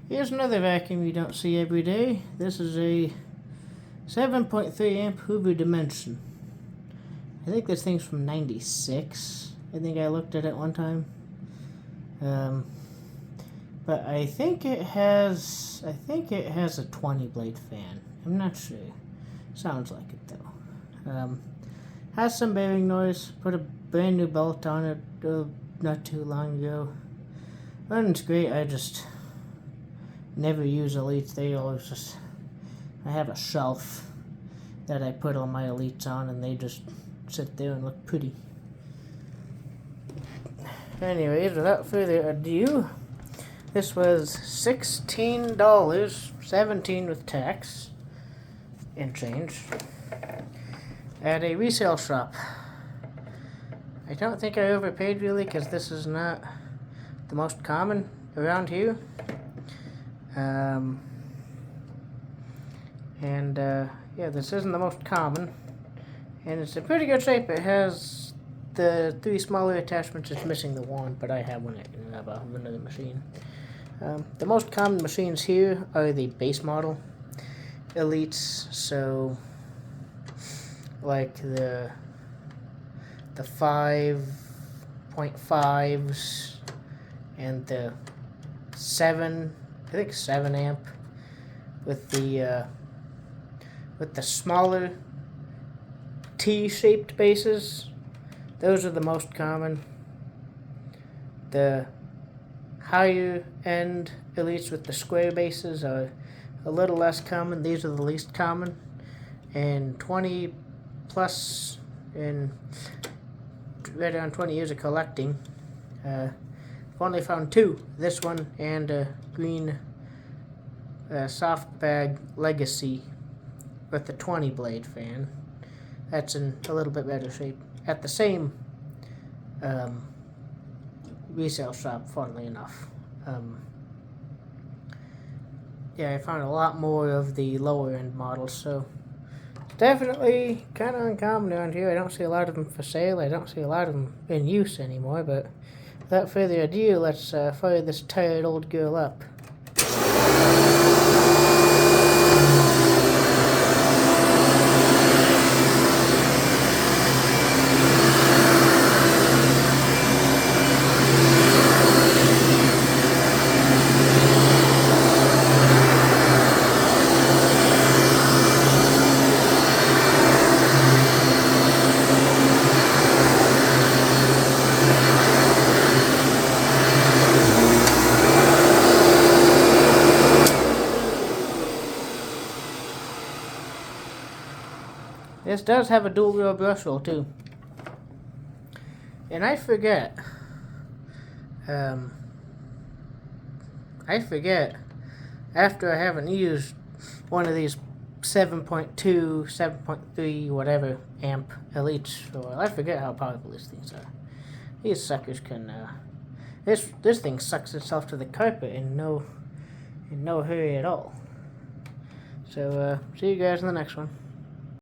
Here's another vacuum you don't see every day. This is a 7.3 amp Hoover Dimension. I think this thing's from '96. I think I looked at it one time. But I think it has a 20 blade fan. I'm not sure. Sounds like it though. Has some bearing noise. Put a brand new belt on it not too long ago. Runs great. I just never use Elites. They always just... I have a shelf that I put all my Elites on, and they just sit there and look pretty. Anyways, without further ado, this was $16, $17 with tax and change, at a resale shop. I don't think I overpaid really, because this is not the most common around here. Yeah, this isn't the most common, and it's in pretty good shape. It has the 3 smaller attachments. It's missing the wand, but I have one in another machine. The most common machines here are the base model Elites, so like the 5.5s and the 7 amp with the smaller T-shaped bases. Those are the most common. The higher end Elites with the square bases are a little less common. These are the least common. And 20 plus, in right around 20 years of collecting, I've only found 2. This one and a green soft bag Legacy with the 20 blade fan. That's in a little bit better shape. At the same resale shop, funnily enough. Yeah, I found a lot more of the lower end models, so it's definitely kind of uncommon around here. I don't see a lot of them for sale. I don't see a lot of them in use anymore, but without further ado, let's fire this tired old girl up. This does have a dual row brush roll too. And I forget, after I haven't used one of these 7.2, 7.3, whatever amp Elites for a while, I forget how powerful these things are. These suckers can, this thing sucks itself to the carpet in no hurry at all. So, see you guys in the next one.